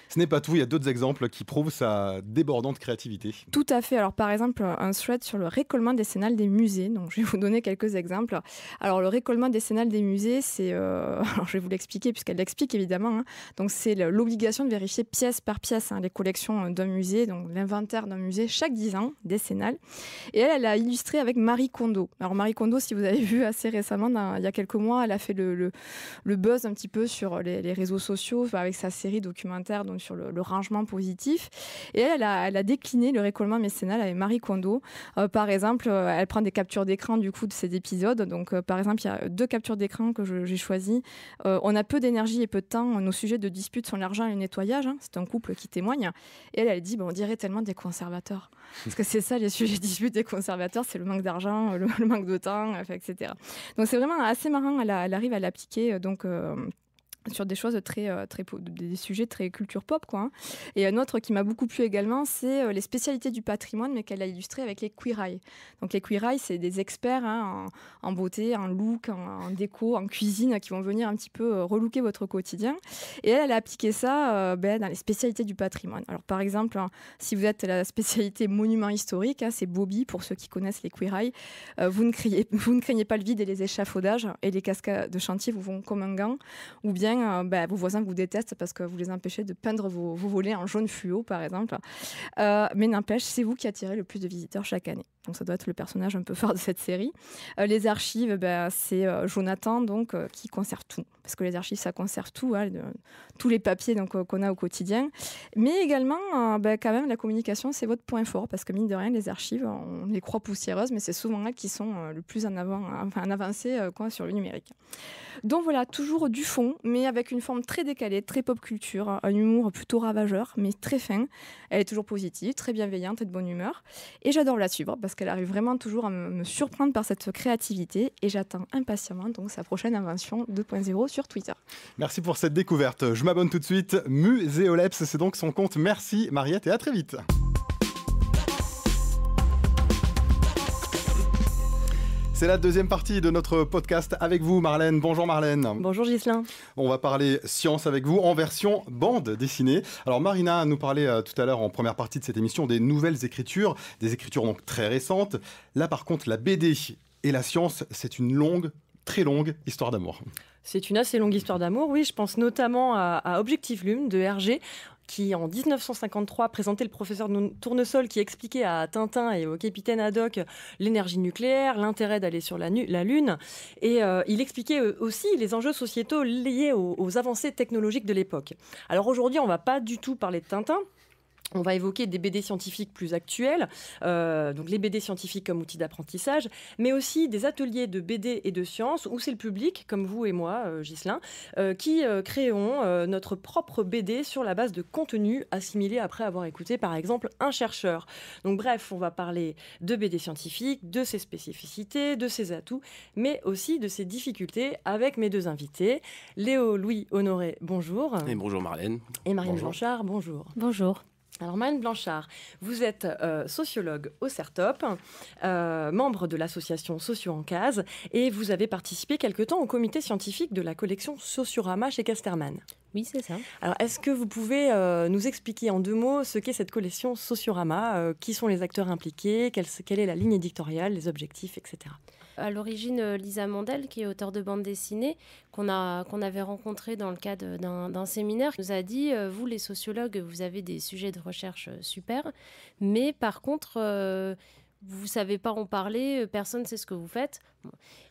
Ce n'est pas tout, il y a d'autres exemples qui prouvent sa débordante créativité. Tout à fait. Alors, par exemple, un thread sur le récollement décennal des musées. Donc, je vais vous donner quelques exemples. Alors, le récollement décennal des musées, c'est... alors, je vais vous l'expliquer, puisqu'elle l'explique évidemment. Donc, c'est l'obligation de vérifier pièce par pièce les collections d'un musée, donc l'inventaire d'un musée chaque 10 ans, décennal. Et elle a illustré avec Marie Kondo. Alors, Marie Kondo, si vous avez vu assez récemment, il y a quelques mois, elle a fait le buzz un petit peu sur les réseaux sociaux avec sa série documentaire donc, sur le rangement positif. Et elle a décliné le récollement mécénal avec Marie Kondo. Par exemple, elle prend des captures d'écran du coup de ces épisodes. Donc, par exemple, il y a 2 captures d'écran que j'ai choisies. On a peu d'énergie et peu de temps. Nos sujets de dispute sont l'argent et le nettoyage. C'est un couple qui témoigne. Et elle dit, on dirait tellement des conservateurs. Parce que c'est ça, les sujets de dispute des conservateurs, c'est le manque d'argent, le manque de temps, etc. Donc, c'est vraiment assez marrant. Elle arrive à l'appliquer. Donc, sur des choses des sujets très culture pop, quoi. Et un autre qui m'a beaucoup plu également, c'est les spécialités du patrimoine, mais qu'elle a illustré avec les Queer Eye. Donc les Queer Eye, c'est des experts en beauté, en look, en déco, en cuisine, qui vont venir un petit peu relooker votre quotidien. Et elle a appliqué ça dans les spécialités du patrimoine. Alors par exemple, si vous êtes la spécialité monument historique, c'est Bobby, pour ceux qui connaissent les Queer Eye, vous ne craignez pas le vide et les échafaudages, et les cascades de chantier vous vont comme un gant, ou bien vos voisins vous détestent parce que vous les empêchez de peindre vos volets en jaune fluo, par exemple. Mais n'empêche, c'est vous qui attirez le plus de visiteurs chaque année. Donc ça doit être le personnage un peu phare de cette série. Les archives, c'est Jonathan donc, qui conserve tout. Parce que les archives, ça conserve tout, tous les papiers donc, qu'on a au quotidien. Mais également, quand même, la communication, c'est votre point fort. Parce que mine de rien, les archives, on les croit poussiéreuses, mais c'est souvent elles qui sont le plus en avancé sur le numérique. Donc voilà, toujours du fond, mais avec une forme très décalée, très pop culture, un humour plutôt ravageur, mais très fin. Elle est toujours positive, très bienveillante et de bonne humeur. Et j'adore la suivre parce qu'elle arrive vraiment toujours à me surprendre par cette créativité et j'attends impatiemment donc sa prochaine invention 2.0 sur Twitter. Merci pour cette découverte. Je m'abonne tout de suite. Muséoleps, c'est donc son compte. Merci Mariette et à très vite. C'est la deuxième partie de notre podcast avec vous, Marlène. Bonjour Marlène. Bonjour Ghislain. On va parler science avec vous en version bande dessinée. Alors Marina nous parlait tout à l'heure en première partie de cette émission des nouvelles écritures, des écritures donc très récentes. Là par contre, la BD et la science, c'est une longue, très longue histoire d'amour. C'est une assez longue histoire d'amour, oui. Je pense notamment à Objectif Lume de Hergé, qui en 1953 présentait le professeur Tournesol qui expliquait à Tintin et au capitaine Haddock l'énergie nucléaire, l'intérêt d'aller sur la Lune. Et il expliquait aussi les enjeux sociétaux liés aux avancées technologiques de l'époque. Alors aujourd'hui, on ne va pas du tout parler de Tintin. On va évoquer des BD scientifiques plus actuels, donc les BD scientifiques comme outil d'apprentissage, mais aussi des ateliers de BD et de sciences où c'est le public, comme vous et moi, Ghislain, qui créons notre propre BD sur la base de contenus assimilés après avoir écouté, par exemple, un chercheur. Donc bref, on va parler de BD scientifiques, de ses spécificités, de ses atouts, mais aussi de ses difficultés avec mes deux invités. Léo Louis Honoré, bonjour. Et bonjour Marlène. Et Marianne Blanchard, bonjour. Bonjour. Alors Marianne Blanchard, vous êtes sociologue au CERTOP, membre de l'association Socio-en-Case, et vous avez participé quelque temps au comité scientifique de la collection Sociorama chez Casterman. Oui, c'est ça. Alors est-ce que vous pouvez nous expliquer en 2 mots ce qu'est cette collection Sociorama, qui sont les acteurs impliqués, quelle est la ligne éditoriale, les objectifs, etc. À l'origine, Lisa Mandel, qui est auteure de bande dessinée, qu'on avait rencontrée dans le cadre d'un séminaire, nous a dit vous, les sociologues, vous avez des sujets de recherche super, mais par contre, vous ne savez pas en parler, personne ne sait ce que vous faites.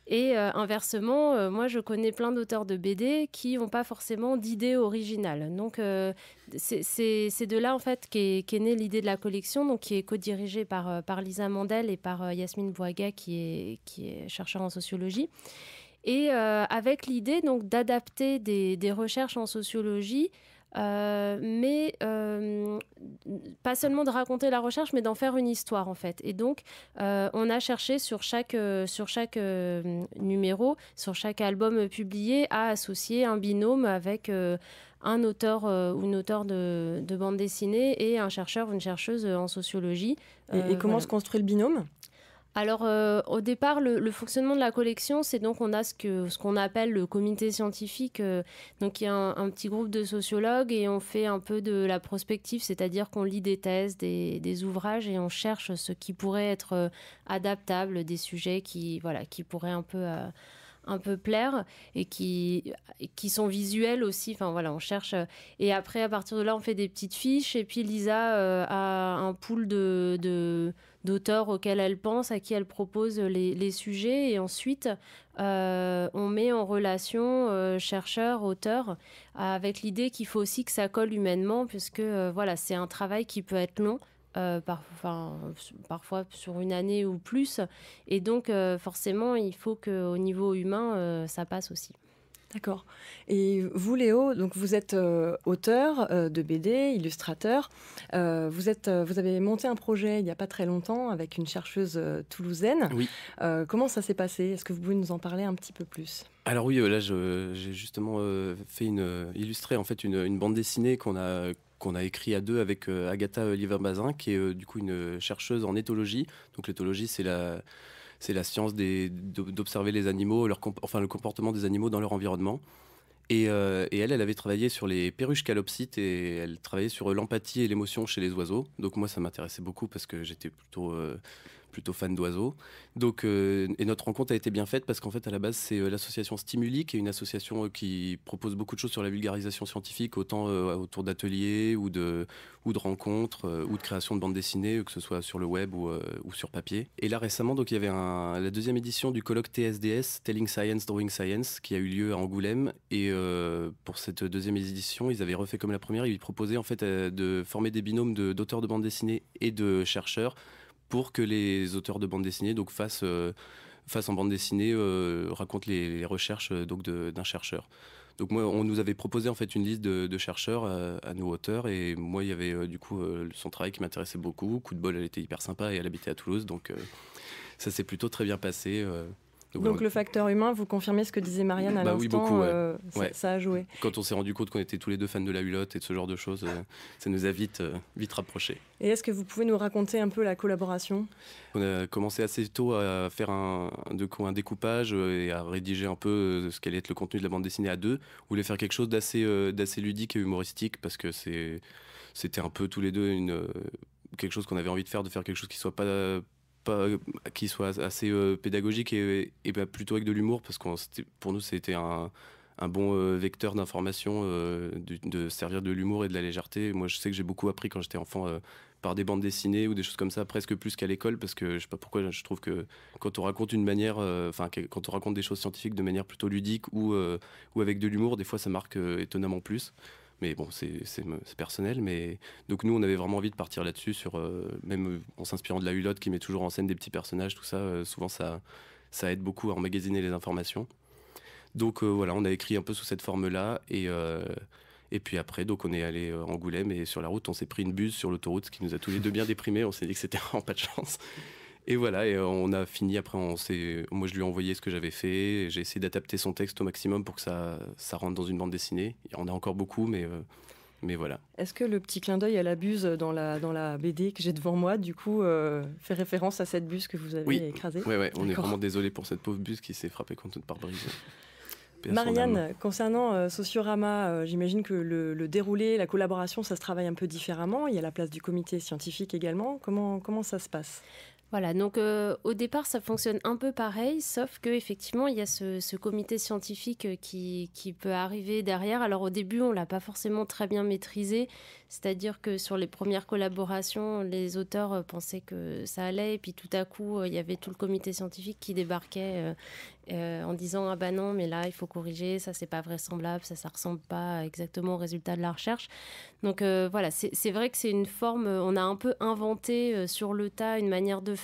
Et inversement, moi, je connais plein d'auteurs de BD qui n'ont pas forcément d'idée originale. Donc, c'est de là, en fait, qu'est née l'idée de la collection, donc, qui est co-dirigée par Lisa Mandel et par Yasmine Bouaga, qui est chercheur en sociologie. Et avec l'idée donc d'adapter des recherches en sociologie, mais pas seulement de raconter la recherche, mais d'en faire une histoire en fait. Et donc, on a cherché sur chaque numéro, sur chaque album publié, à associer un binôme avec un auteur ou une auteure de bande dessinée et un chercheur ou une chercheuse en sociologie. Et comment se construit le binôme ? Alors, au départ, le fonctionnement de la collection, c'est donc on a ce qu'on appelle le comité scientifique. Donc, il y a un petit groupe de sociologues et on fait un peu de la prospective, c'est-à-dire qu'on lit des thèses, des ouvrages et on cherche ce qui pourrait être adaptable, des sujets qui pourraient un peu plaire et qui sont visuels aussi. Enfin, voilà, on cherche. Et après, à partir de là, on fait des petites fiches. Et puis, Lisa a un pool d'auteurs auxquels elle pense, à qui elle propose les sujets. Et ensuite, on met en relation chercheurs, auteurs, avec l'idée qu'il faut aussi que ça colle humainement, puisque c'est un travail qui peut être long. Parfois sur une année ou plus. Et donc, forcément, il faut qu'au niveau humain, ça passe aussi. D'accord. Et vous, Léo, donc vous êtes auteur de BD, illustrateur. Vous avez monté un projet il n'y a pas très longtemps avec une chercheuse toulousaine. Oui. Comment ça s'est passé ? Est-ce que vous pouvez nous en parler un petit peu plus ? Alors oui, là j'ai justement illustré en fait une bande dessinée qu'on a écrit à 2 avec Agatha Oliver-Bazin, qui est du coup une chercheuse en éthologie. Donc l'éthologie, c'est la science d'observer les animaux, le comportement des animaux dans leur environnement. Et elle avait travaillé sur les perruches calopsites et elle travaillait sur l'empathie et l'émotion chez les oiseaux. Donc moi, ça m'intéressait beaucoup parce que j'étais plutôt fan d'oiseaux. Donc, et notre rencontre a été bien faite parce qu'en fait, à la base, c'est l'association Stimuli, qui est une association qui propose beaucoup de choses sur la vulgarisation scientifique, autant autour d'ateliers ou de rencontres ou de création de bandes dessinées, que ce soit sur le web ou sur papier. Et là, récemment, donc, il y avait la deuxième édition du colloque TSDS, Telling Science, Drawing Science, qui a eu lieu à Angoulême. Et pour cette deuxième édition, ils avaient refait comme la première. Ils proposaient en fait de former des binômes d'auteurs de bandes dessinées et de chercheurs pour que les auteurs de bande dessinée donc fassent en bande dessinée, racontent les recherches d'un chercheur. Donc moi, on nous avait proposé en fait une liste de chercheurs à nous auteurs, et moi il y avait du coup son travail qui m'intéressait beaucoup. Coup de bol, elle était hyper sympa et elle habitait à Toulouse, donc ça s'est plutôt très bien passé. Donc le facteur humain, vous confirmez ce que disait Marianne à l'instant, oui, beaucoup, ça a joué. Quand on s'est rendu compte qu'on était tous les deux fans de la Hulotte et de ce genre de choses, ça nous a vite rapprochés. Et est-ce que vous pouvez nous raconter un peu la collaboration ? On a commencé assez tôt à faire un découpage et à rédiger un peu ce qu'allait être le contenu de la bande dessinée à deux. On voulait faire quelque chose d'assez ludique et humoristique parce que c'était un peu tous les deux quelque chose qu'on avait envie de faire quelque chose qui soit qui soit assez pédagogique et plutôt avec de l'humour, parce que pour nous c'était un bon vecteur d'information, de servir de l'humour et de la légèreté. Moi je sais que j'ai beaucoup appris quand j'étais enfant par des bandes dessinées ou des choses comme ça, presque plus qu'à l'école, parce que je sais pas pourquoi, je trouve que quand on raconte quand on raconte des choses scientifiques de manière plutôt ludique ou avec de l'humour, des fois ça marque étonnamment plus. Mais bon, c'est personnel. Mais donc nous, on avait vraiment envie de partir là-dessus, même en s'inspirant de la Hulotte qui met toujours en scène des petits personnages, tout ça. Souvent, ça aide beaucoup à emmagasiner les informations. Donc voilà, on a écrit un peu sous cette forme-là. Et puis après, donc on est allé à Angoulême, et sur la route, on s'est pris une buse sur l'autoroute, ce qui nous a tous les deux bien déprimés. On s'est dit que c'était vraiment pas de chance. Et voilà, et on a fini. Après, moi, je lui ai envoyé ce que j'avais fait. J'ai essayé d'adapter son texte au maximum pour que ça rentre dans une bande dessinée. Il y en a encore beaucoup, mais voilà. Est-ce que le petit clin d'œil à la buse dans la BD que j'ai devant moi, du coup, fait référence à cette buse que vous avez écrasée ? Oui, on est vraiment désolé pour cette pauvre buse qui s'est frappée contre notre pare-brise. Marianne, concernant Sociorama, j'imagine que le déroulé, la collaboration, ça se travaille un peu différemment. Il y a la place du comité scientifique également. Comment ça se passe ? Voilà, donc au départ, ça fonctionne un peu pareil, sauf qu'effectivement, il y a ce comité scientifique qui peut arriver derrière. Alors au début, on ne l'a pas forcément très bien maîtrisé, c'est-à-dire que sur les premières collaborations, les auteurs pensaient que ça allait, et puis tout à coup, il y avait tout le comité scientifique qui débarquait en disant « Ah bah non, mais là, il faut corriger, ça, c'est pas vraisemblable, ça ressemble pas exactement au résultat de la recherche. » Donc voilà, c'est vrai que c'est une forme, on a un peu inventé sur le tas une manière de faire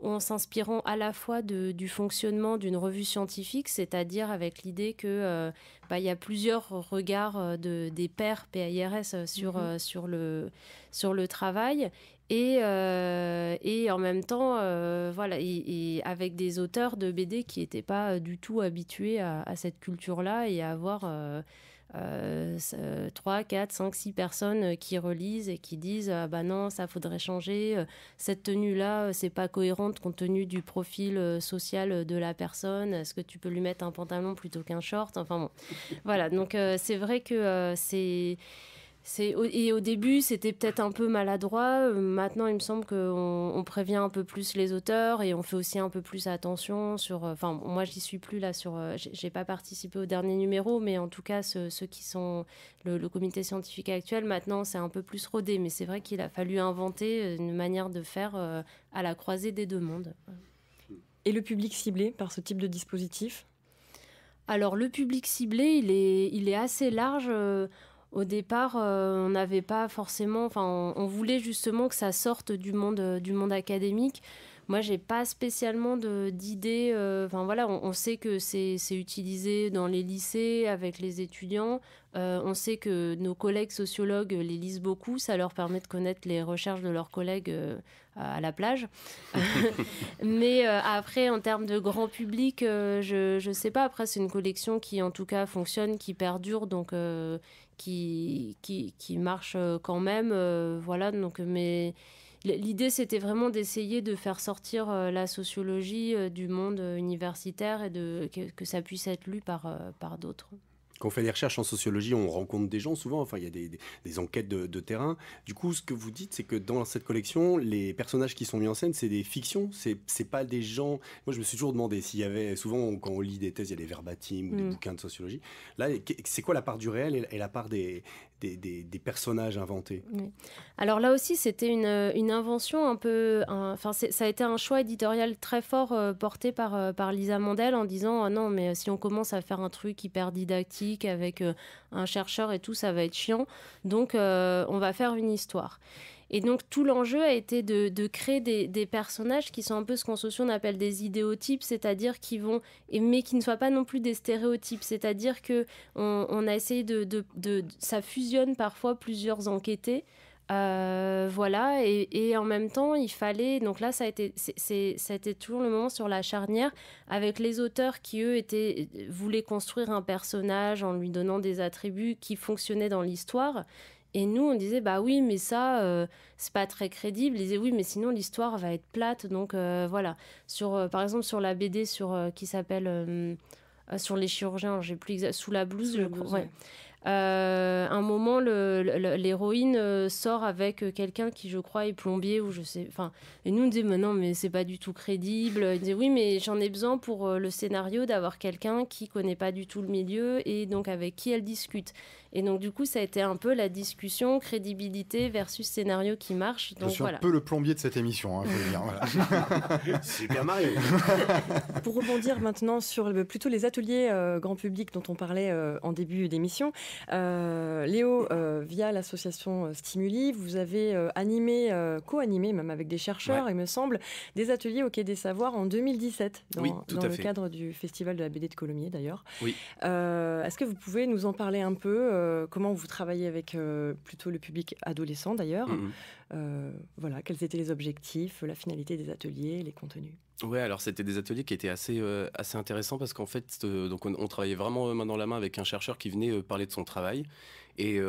en s'inspirant à la fois du fonctionnement d'une revue scientifique, c'est-à-dire avec l'idée que il y a plusieurs regards des pairs PAIRS sur le travail. Et en même temps, et avec des auteurs de BD qui n'étaient pas du tout habitués à cette culture-là, et à avoir 3, 4, 5, 6 personnes qui relisent et qui disent ah bah non, ça faudrait changer, cette tenue-là, c'est pas cohérente compte tenu du profil social de la personne, est-ce que tu peux lui mettre un pantalon plutôt qu'un short, enfin bon. Voilà, donc c'est vrai que et au début, c'était peut-être un peu maladroit. Maintenant, il me semble qu'on prévient un peu plus les auteurs, et on fait aussi un peu plus attention sur... Enfin, moi, j'y suis plus là sur... j'ai pas participé au dernier numéro, mais en tout cas, ceux qui sont le comité scientifique actuel, maintenant, c'est un peu plus rodé. Mais c'est vrai qu'il a fallu inventer une manière de faire à la croisée des deux mondes. Et le public ciblé par ce type de dispositif ? Alors, le public ciblé, il est assez large. Au départ, on n'avait pas forcément... Enfin, on voulait justement que ça sorte du monde académique. Moi, j'ai pas spécialement d'idées. Enfin, voilà, on sait que c'est utilisé dans les lycées avec les étudiants. On sait que nos collègues sociologues les lisent beaucoup. Ça leur permet de connaître les recherches de leurs collègues à la plage. Mais après, en termes de grand public, je sais pas. Après, c'est une collection qui, en tout cas, fonctionne, qui perdure, donc qui marche quand même. Voilà, donc, mais l'idée, c'était vraiment d'essayer de faire sortir la sociologie du monde universitaire, et que ça puisse être lu par d'autres. Quand on fait des recherches en sociologie, on rencontre des gens souvent, enfin il y a des enquêtes de terrain. Du coup, ce que vous dites, c'est que dans cette collection, les personnages qui sont mis en scène, c'est des fictions, c'est pas des gens... Moi, je me suis toujours demandé s'il y avait... Souvent, quand on lit des thèses, il y a des verbatim ou des bouquins de sociologie. Là, c'est quoi la part du réel et la part des personnages inventés? Oui. Alors là aussi, c'était une invention un peu... ça a été un choix éditorial très fort porté par Lisa Mandel en disant oh non, mais si on commence à faire un truc hyper didactique avec un chercheur et tout, ça va être chiant. Donc, on va faire une histoire. Et donc, tout l'enjeu a été de créer des personnages qui sont un peu ce qu'en socio on appelle des idéotypes, c'est-à-dire mais qui ne soient pas non plus des stéréotypes. C'est-à-dire qu'on a essayé ça fusionne parfois plusieurs enquêtés. Voilà, et en même temps, il fallait... Donc là, ça a été toujours le moment sur la charnière, avec les auteurs qui, eux, voulaient construire un personnage en lui donnant des attributs qui fonctionnaient dans l'histoire. Et nous, on disait, bah oui, mais ça, c'est pas très crédible. Ils disaient, oui, mais sinon, l'histoire va être plate. Donc, voilà. Par exemple, sur la BD qui s'appelle... sur les chirurgiens, j'ai plus exact, sous la blouse, je crois. Ouais. Un moment, l'héroïne sort avec quelqu'un qui, je crois, est plombier ou je sais. Enfin, et nous on disait, mais non, mais c'est pas du tout crédible. Il disait, oui, mais j'en ai besoin pour le scénario d'avoir quelqu'un qui connaît pas du tout le milieu et donc avec qui elle discute. Et donc du coup, ça a été un peu la discussion crédibilité versus scénario qui marche. Donc, je suis un peu le plombier de cette émission, je veux dire. Voilà. Super Mario. Pour rebondir maintenant sur plutôt les ateliers grand public dont on parlait en début d'émission. Léo, via l'association Stimuli, vous avez co-animé même avec des chercheurs, il me semble, des ateliers au Quai des Savoirs en 2017, dans le cadre du Festival de la BD de Colomiers d'ailleurs. Oui. Est-ce que vous pouvez nous en parler un peu, comment vous travaillez avec plutôt le public adolescent d'ailleurs, voilà, quels étaient les objectifs, la finalité des ateliers, les contenus? Ouais, alors c'était des ateliers qui étaient assez intéressants parce qu'en fait, donc on travaillait vraiment main dans la main avec un chercheur qui venait parler de son travail. Et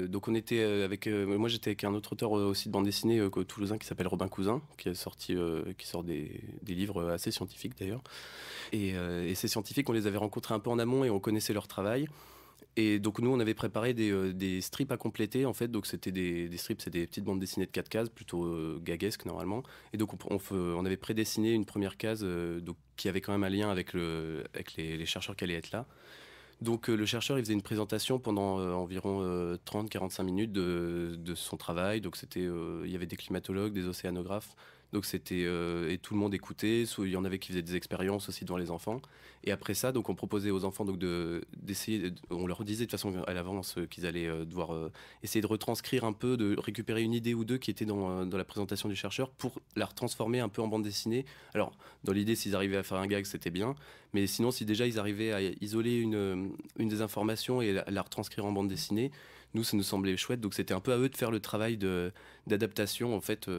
donc on était moi j'étais avec un autre auteur aussi de bande dessinée toulousain qui s'appelle Robin Cousin, qui sort des livres assez scientifiques d'ailleurs. Et ces scientifiques, on les avait rencontrés un peu en amont et on connaissait leur travail. Et donc nous on avait préparé des strips à compléter en fait, donc c'était des strips, c'est des petites bandes dessinées de 4 cases plutôt gaguesques normalement, et donc on avait prédessiné une première case donc, qui avait quand même un lien avec les chercheurs qui allaient être là. Donc le chercheur il faisait une présentation pendant environ 30-45 minutes de son travail, donc il y avait des climatologues, des océanographes. Donc c'était et tout le monde écoutait. Il y en avait qui faisaient des expériences aussi devant les enfants. Et après ça, donc on proposait aux enfants donc d'essayer. On leur disait de toute façon à l'avance qu'ils allaient devoir essayer de retranscrire un peu, de récupérer une idée ou deux qui était dans la présentation du chercheur pour la retransformer un peu en bande dessinée. Alors dans l'idée, s'ils arrivaient à faire un gag, c'était bien. Mais sinon, si déjà ils arrivaient à isoler une des informations et la retranscrire en bande dessinée, nous, ça nous semblait chouette. Donc c'était un peu à eux de faire le travail d'adaptation en fait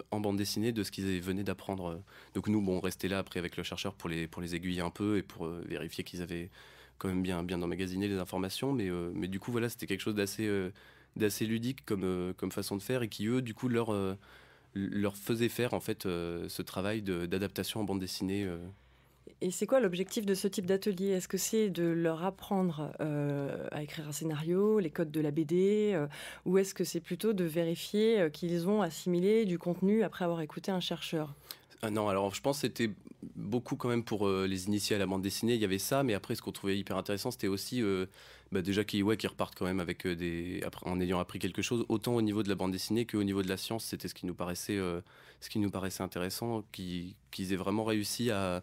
en bande dessinée de ce qu'ils venaient d'apprendre. Donc nous, on restait là après avec le chercheur pour les aiguiller un peu et pour vérifier qu'ils avaient quand même bien emmagasiné les informations. Mais du coup, voilà, c'était quelque chose d'assez ludique comme façon de faire et qui, eux, du coup, leur faisait faire en fait ce travail d'adaptation en bande dessinée. Et c'est quoi l'objectif de ce type d'atelier? Est-ce que c'est de leur apprendre à écrire un scénario, les codes de la BD, ou est-ce que c'est plutôt de vérifier qu'ils ont assimilé du contenu après avoir écouté un chercheur? Non, alors je pense que c'était beaucoup quand même pour les initiés à la bande dessinée, il y avait ça, mais après ce qu'on trouvait hyper intéressant, c'était aussi déjà qu'ils repartent quand même avec en ayant appris quelque chose, autant au niveau de la bande dessinée qu'au niveau de la science. C'était ce qui nous paraissait intéressant, qu'ils aient vraiment réussi à...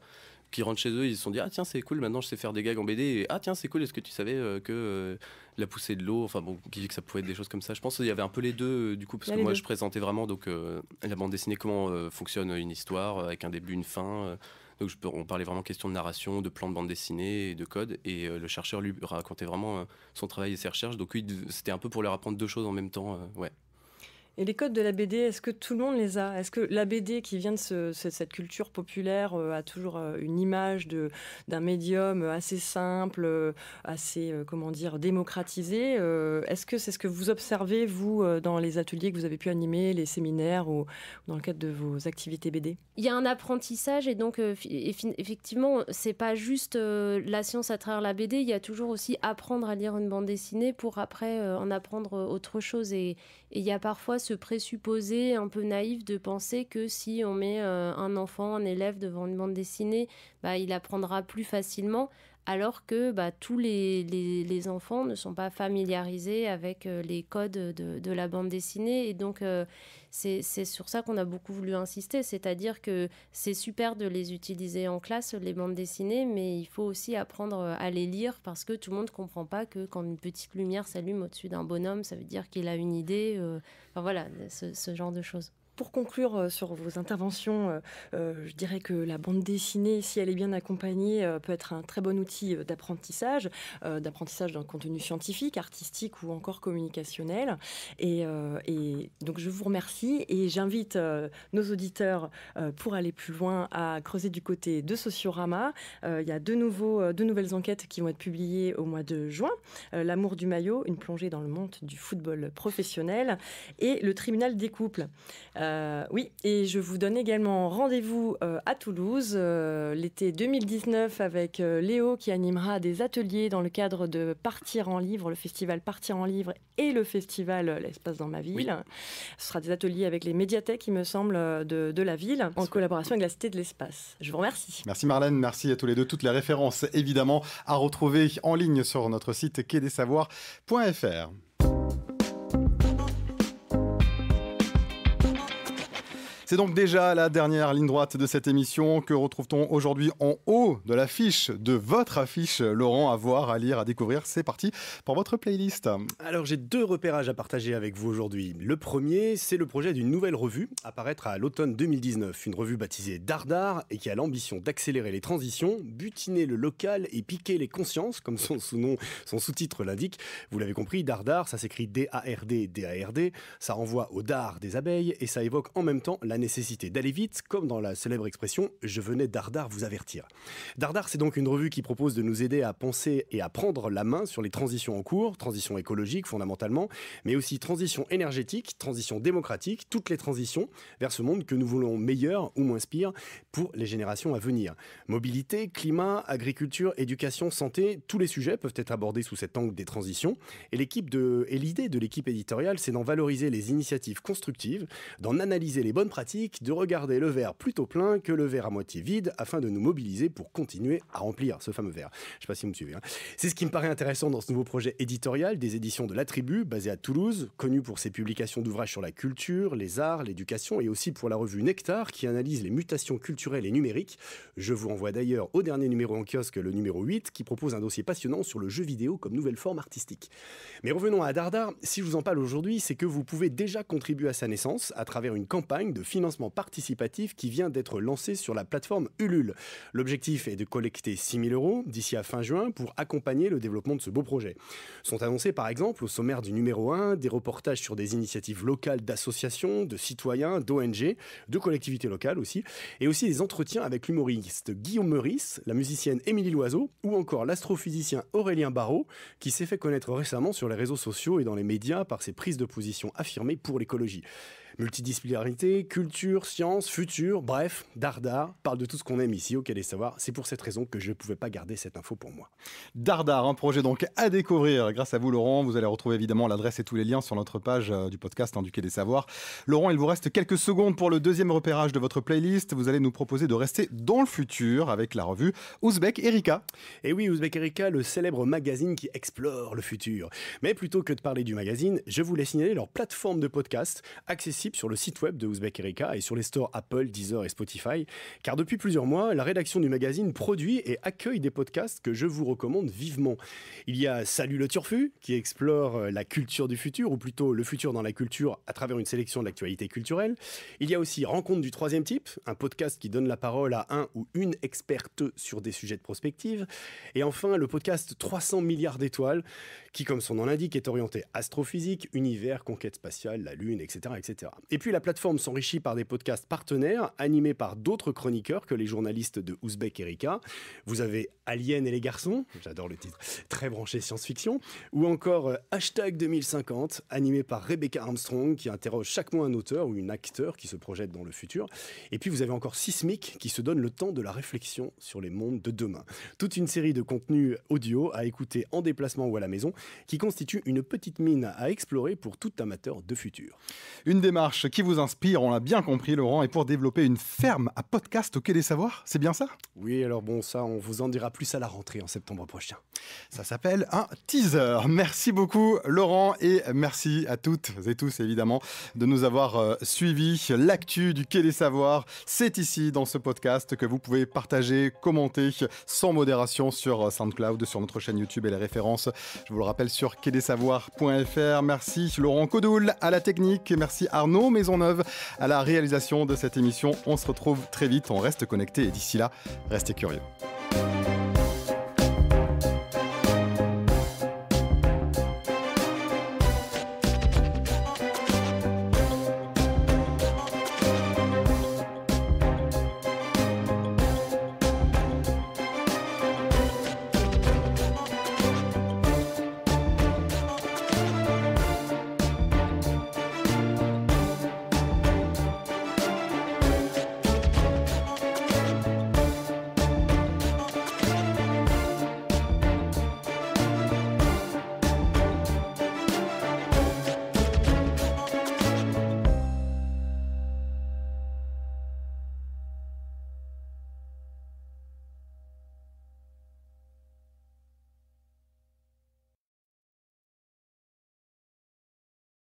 qui rentrent chez eux, ils se sont dit ah tiens c'est cool, maintenant je sais faire des gags en BD, et ah tiens c'est cool, est-ce que tu savais que la poussée de l'eau, enfin bon, qui dit que ça pouvait être des choses comme ça. Je pense qu'il y avait un peu les deux du coup, parce que moi je présentais vraiment donc la bande dessinée, comment fonctionne une histoire avec un début, une fin. Donc on parlait vraiment question de narration, de plan de bande dessinée et de code, et le chercheur lui racontait vraiment son travail et ses recherches. Donc oui, c'était un peu pour leur apprendre deux choses en même temps, ouais. Et les codes de la BD, est-ce que tout le monde les a? Est-ce que la BD qui vient de cette culture populaire a toujours une image d'un médium assez simple, assez, démocratisé? Est-ce que c'est ce que vous observez, vous, dans les ateliers que vous avez pu animer, les séminaires ou dans le cadre de vos activités BD? Il y a un apprentissage et donc effectivement, c'est pas juste la science à travers la BD, il y a toujours aussi apprendre à lire une bande dessinée pour après en apprendre autre chose. Et il y a parfois ce présupposé un peu naïf de penser que si on met un enfant, un élève devant une bande dessinée, il apprendra plus facilement. Alors que tous les enfants ne sont pas familiarisés avec les codes de la bande dessinée. Et donc, c'est sur ça qu'on a beaucoup voulu insister. C'est-à-dire que c'est super de les utiliser en classe, les bandes dessinées, mais il faut aussi apprendre à les lire parce que tout le monde ne comprend pas que quand une petite lumière s'allume au-dessus d'un bonhomme, ça veut dire qu'il a une idée. Ce genre de choses. Pour conclure sur vos interventions, je dirais que la bande dessinée, si elle est bien accompagnée, peut être un très bon outil d'apprentissage d'un contenu scientifique, artistique ou encore communicationnel. Et donc je vous remercie et j'invite nos auditeurs, pour aller plus loin, à creuser du côté de Sociorama. Il y a deux nouvelles enquêtes qui vont être publiées au mois de juin. L'amour du maillot, une plongée dans le monde du football professionnel, et le tribunal des couples. Oui, et je vous donne également rendez-vous à Toulouse l'été 2019 avec Léo qui animera des ateliers dans le cadre de Partir en livre, le festival Partir en livre et le festival L'espace dans ma ville. Oui. Ce sera des ateliers avec les médiathèques, il me semble, de la ville, en collaboration avec la Cité de l'Espace. Je vous remercie. Merci Marlène, merci à tous les deux. Toutes les références, évidemment, à retrouver en ligne sur notre site quai-des-savoirs.fr. C'est donc déjà la dernière ligne droite de cette émission. Que retrouve-t-on aujourd'hui en haut de l'affiche, de votre affiche, Laurent, à voir, à lire, à découvrir? C'est parti pour votre playlist. Alors j'ai 2 repérages à partager avec vous aujourd'hui. Le premier, c'est le projet d'une nouvelle revue à paraître à l'automne 2019. Une revue baptisée Dardar et qui a l'ambition d'accélérer les transitions, butiner le local et piquer les consciences, comme son sous-titre l'indique. Vous l'avez compris, Dardar, ça s'écrit D-A-R-D, D-A-R-D. Ça renvoie au dard des abeilles et ça évoque en même temps la nécessité d'aller vite, comme dans la célèbre expression « je venais Dardar vous avertir ». Dardar, c'est donc une revue qui propose de nous aider à penser et à prendre la main sur les transitions en cours, transition écologique fondamentalement, mais aussi transition énergétique, transition démocratique, toutes les transitions vers ce monde que nous voulons meilleur ou moins pire pour les générations à venir. Mobilité, climat, agriculture, éducation, santé, tous les sujets peuvent être abordés sous cet angle des transitions. Et l'idée de l'équipe éditoriale, c'est d'en valoriser les initiatives constructives, d'en analyser les bonnes pratiques, de regarder le verre plutôt plein que le verre à moitié vide afin de nous mobiliser pour continuer à remplir ce fameux verre. Je ne sais pas si vous me suivez. C'est ce qui me paraît intéressant dans ce nouveau projet éditorial des éditions de La Tribu, basé à Toulouse, connu pour ses publications d'ouvrages sur la culture, les arts, l'éducation et aussi pour la revue Nectar qui analyse les mutations culturelles et numériques. Je vous renvoie d'ailleurs au dernier numéro en kiosque, le numéro 8, qui propose un dossier passionnant sur le jeu vidéo comme nouvelle forme artistique. Mais revenons à Dardar. Si je vous en parle aujourd'hui, c'est que vous pouvez déjà contribuer à sa naissance à travers une campagne de financement participatif qui vient d'être lancé sur la plateforme Ulule. L'objectif est de collecter 6 000 € d'ici à fin juin pour accompagner le développement de ce beau projet. Sont annoncés par exemple au sommaire du numéro 1 des reportages sur des initiatives locales d'associations, de citoyens, d'ONG, de collectivités locales aussi, et aussi des entretiens avec l'humoriste Guillaume Meurice, la musicienne Émilie Loiseau ou encore l'astrophysicien Aurélien Barraud qui s'est fait connaître récemment sur les réseaux sociaux et dans les médias par ses prises de position affirmées pour l'écologie. Multidisciplinarité, culture, science, futur, bref, Dardar parle de tout ce qu'on aime ici au Quai des Savoirs. C'est pour cette raison que je ne pouvais pas garder cette info pour moi. Dardar, un projet donc à découvrir grâce à vous Laurent. Vous allez retrouver évidemment l'adresse et tous les liens sur notre page du podcast du Quai des Savoirs. Laurent, il vous reste quelques secondes pour le deuxième repérage de votre playlist. Vous allez nous proposer de rester dans le futur avec la revue Ouzbek Erika. Et oui, Ouzbek Erika, le célèbre magazine qui explore le futur. Mais plutôt que de parler du magazine, je voulais signaler leur plateforme de podcast accessible participe sur le site web de Ouzbek Erika et sur les stores Apple, Deezer et Spotify, car depuis plusieurs mois, la rédaction du magazine produit et accueille des podcasts que je vous recommande vivement. Il y a Salut le Turfu, qui explore la culture du futur, ou plutôt le futur dans la culture à travers une sélection de l'actualité culturelle. Il y a aussi Rencontre du troisième type, un podcast qui donne la parole à un ou une experte sur des sujets de prospective. Et enfin, le podcast 300 milliards d'étoiles, qui, comme son nom l'indique, est orienté astrophysique, univers, conquête spatiale, la Lune, etc., etc. Et puis la plateforme s'enrichit par des podcasts partenaires, animés par d'autres chroniqueurs que les journalistes de Ouzbek Erika. Vous avez Alien et les garçons, j'adore le titre, très branché science-fiction, ou encore Hashtag 2050, animé par Rebecca Armstrong, qui interroge chaque mois un auteur ou une acteur qui se projette dans le futur. Et puis vous avez encore Sismic, qui se donne le temps de la réflexion sur les mondes de demain. Toute une série de contenus audio à écouter en déplacement ou à la maison, qui constitue une petite mine à explorer pour tout amateur de futur. Une démarche qui vous inspire, on l'a bien compris Laurent, et pour développer une ferme à podcast au Quai des Savoirs, c'est bien ça? Oui, alors bon, ça on vous en dira plus à la rentrée en septembre prochain. Ça s'appelle un teaser. Merci beaucoup Laurent et merci à toutes et tous évidemment de nous avoir suivis. L'actu du Quai des Savoirs, c'est ici dans ce podcast que vous pouvez partager, commenter sans modération sur SoundCloud, sur notre chaîne YouTube et les références, je vous le rappelle, sur quaidesavoirs.fr. Merci Laurent Codoul à la technique et merci Arnaud Maisonneuve à la réalisation de cette émission. On se retrouve très vite, on reste connecté et d'ici là, restez curieux.